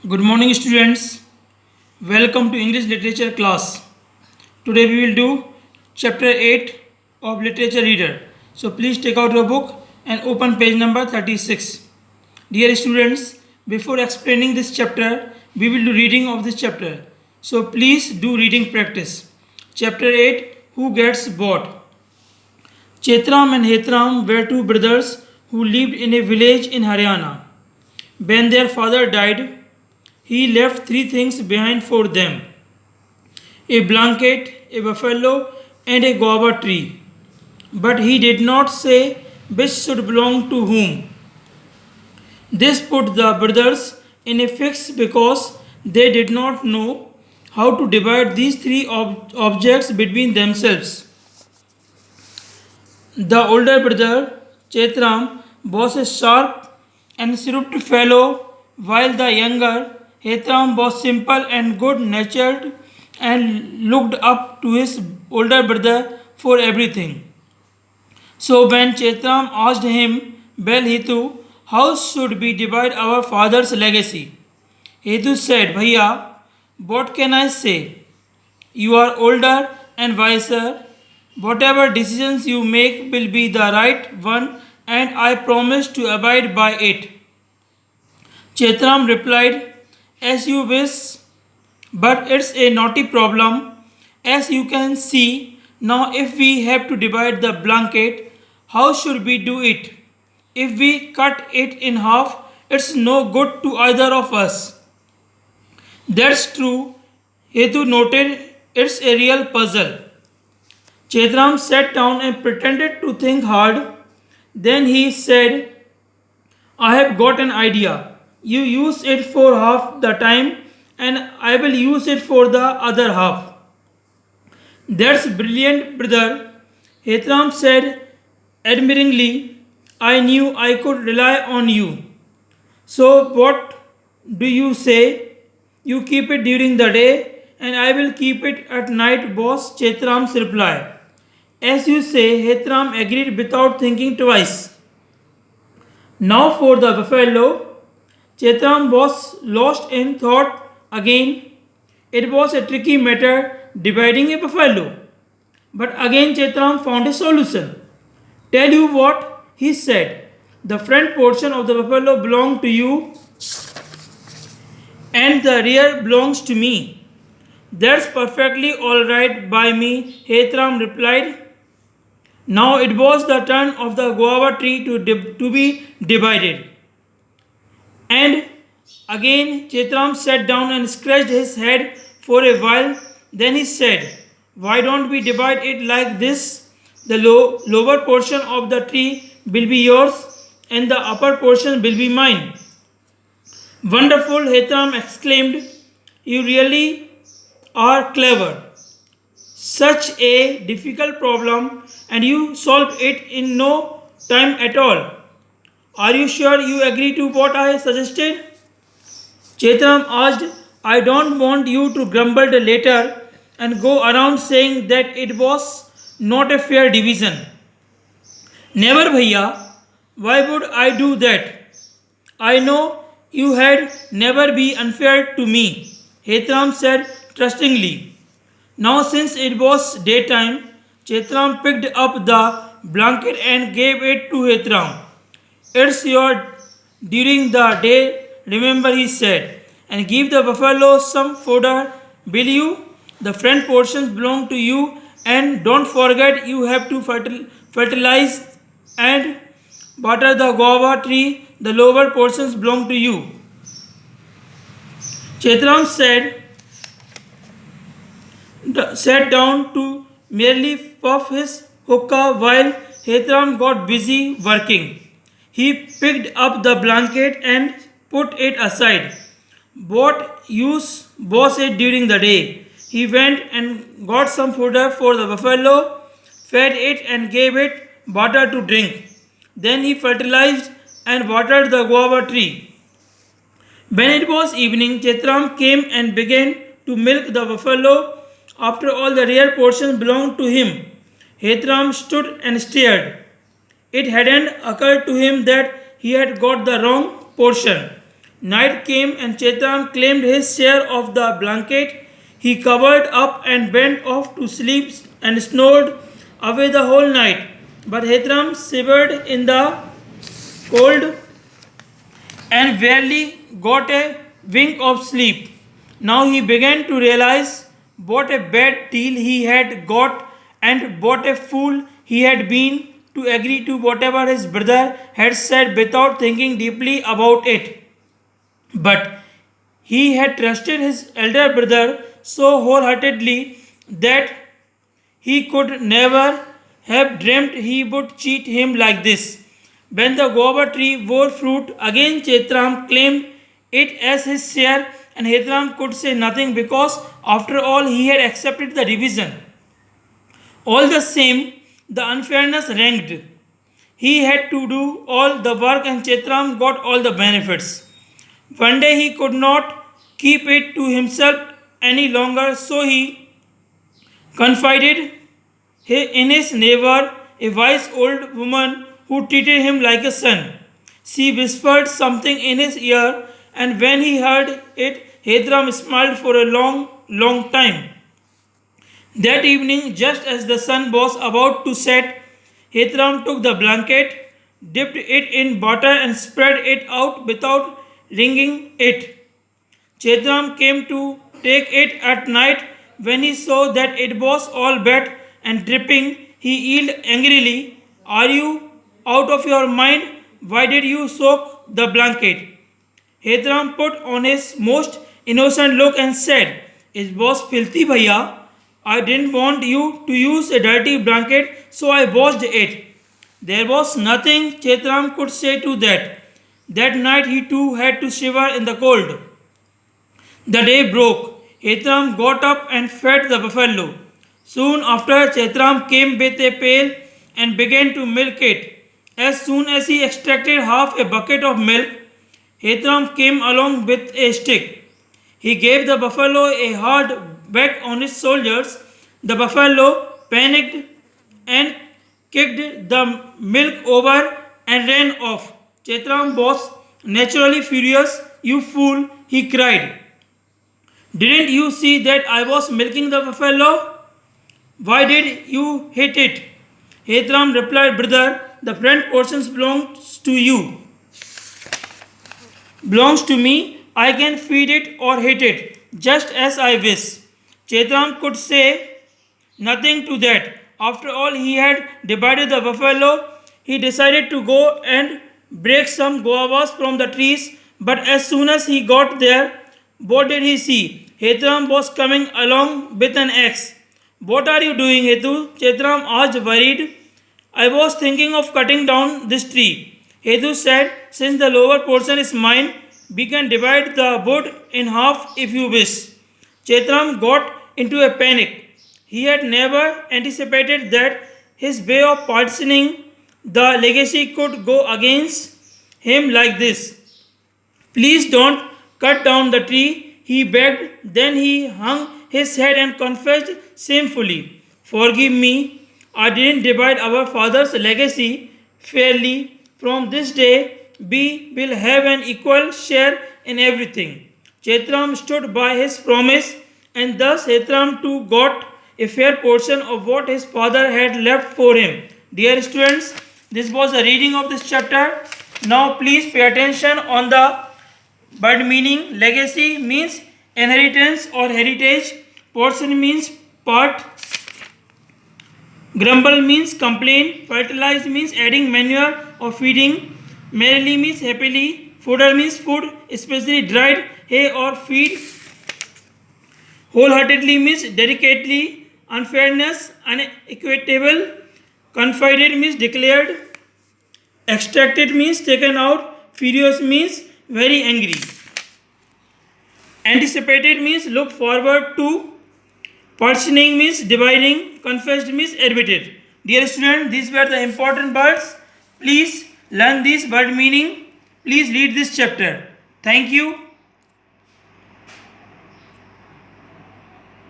Good morning, students. Welcome to English Literature class. Today we will do chapter 8 of Literature Reader. So please take out your book and open page number 36. Dear students, before explaining this chapter, we will do reading of this chapter. So please do reading practice. Chapter 8, Who Gets Bought? Chetram and Hetram were two brothers who lived in a village in Haryana. When their father died, he left three things behind for them: a blanket, a buffalo, and a guava tree. But he did not say which should belong to whom. This put the brothers in a fix because they did not know how to divide these three objects between themselves. The older brother, Chetram, was a sharp and shrewd fellow, while the younger, Hetram, was simple and good natured and looked up to his older brother for everything. So when Chetram asked him, Well, Hetu, how should we divide our father's legacy? Hetu said, Bhaiya, what can I say? You are older and wiser. Whatever decisions you make will be the right one, and I promise to abide by it. Chetram replied, As you wish, but it's a naughty problem. As you can see, now if we have to divide the blanket, how should we do it? If we cut it in half, it's no good to either of us. That's true, Hetu noted. It's a real puzzle. Chetram sat down and pretended to think hard. Then he said, I have got an idea. You use it for half the time, and I will use it for the other half. That's brilliant, brother, Hetram said admiringly. I knew I could rely on you. So, what do you say? You keep it during the day, and I will keep it at night, was Chetram's reply. As you say, Hetram agreed without thinking twice. Now for the buffalo, Chetram was lost in thought again. It was a tricky matter dividing a buffalo. But again Chetram found a solution. Tell you what, he said. The front portion of the buffalo belongs to you and the rear belongs to me. That's perfectly all right by me, Hetram replied. Now it was the turn of the guava tree to be divided. And again Chetram sat down and scratched his head for a while. Then he said, Why don't we divide it like this? The lower portion of the tree will be yours and the upper portion will be mine. Wonderful, Hetram exclaimed. You really are clever. Such a difficult problem, and you solved it in no time at all. Are you sure you agree to what I suggested? Chetram asked, I don't want you to grumble later and go around saying that it was not a fair division. Never, Bhaiya. Why would I do that? I know you had never be unfair to me, Hetram said trustingly. Now, since it was daytime, Chetram picked up the blanket and gave it to Hetram. It's your during the day, remember, he said, and give the buffalo some fodder, will you? The front portions belong to you, and don't forget you have to fertilize and water the guava tree. The lower portions belong to you. Chetram sat down to merely puff his hookah while Hetram got busy working. He picked up the blanket and put it aside. What use was it during the day? He went and got some fodder for the buffalo, fed it, and gave it water to drink. Then he fertilized and watered the guava tree. When it was evening, Chetram came and began to milk the buffalo. After all, the rear portion belonged to him. Hetram stood and stared. It hadn't occurred to him that he had got the wrong portion. Night came and Chetram claimed his share of the blanket. He covered up and went off to sleep and snored away the whole night. But Hetram shivered in the cold and barely got a wink of sleep. Now he began to realize what a bad deal he had got and what a fool he had been to agree to whatever his brother had said without thinking deeply about it. But he had trusted his elder brother so wholeheartedly that he could never have dreamt he would cheat him like this. When the guava tree bore fruit, again Chetram claimed it as his share, and Hetram could say nothing because, after all, he had accepted the division. All the same, the unfairness ranked. He had to do all the work, and Chetram got all the benefits. One day he could not keep it to himself any longer, so he confided in his neighbor, a wise old woman who treated him like a son. She whispered something in his ear, and when he heard it, Hedram smiled for a long time. That evening, just as the sun was about to set, Hedram took the blanket, dipped it in butter, and spread it out without wringing it. Chetram came to take it at night. When he saw that it was all wet and dripping, he yelled angrily, "Are you out of your mind? Why did you soak the blanket?" Hedram put on his most innocent look and said, "It was filthy, bhaiya. I didn't want you to use a dirty blanket, so I washed it." There was nothing Chetram could say to that. That night he too had to shiver in the cold. The day broke. Chetram got up and fed the buffalo. Soon after, Chetram came with a pail and began to milk it. As soon as he extracted half a bucket of milk, Chetram came along with a stick. He gave the buffalo a hard whack on his shoulders. The buffalo panicked and kicked the milk over and ran off. Chetram was naturally furious. "You fool," he cried. "Didn't you see that I was milking the buffalo? Why did you hit it?" Hetram replied, "Brother, the front portions belongs to me. I can feed it or hit it, just as I wish." Chetram could say nothing to that. After all, he had divided the buffalo. He decided to go and break some guavas from the trees, but as soon as he got there, what did he see? Hetram was coming along with an axe. "What are you doing, Hetu?" Chetram asked, worried. "I was thinking of cutting down this tree." Hetu said, "Since the lower portion is mine, we can divide the wood in half if you wish." Chetram got into a panic. He had never anticipated that his way of partitioning the legacy could go against him like this. "Please don't cut down the tree," he begged. Then he hung his head and confessed shamefully, "Forgive me, I didn't divide our father's legacy fairly. From this day, we will have an equal share in everything." Chetram stood by his promise, and thus Hetram too got a fair portion of what his father had left for him. Dear students, this was a reading of this chapter. Now please pay attention on the word meaning. Legacy means inheritance or heritage. Portion means part. Grumble means complain. Fertilize means adding manure or feeding. Merrily means happily. Fodder means food, especially dried hay or feed. Wholeheartedly means dedicatedly. Unfairness, unequitable. Confided means declared. Extracted means taken out. Furious means very angry. Anticipated means look forward to. Partitioning means dividing. Confessed means admitted. Dear students, these were the important words. Please learn this word meaning. Please read this chapter. Thank you.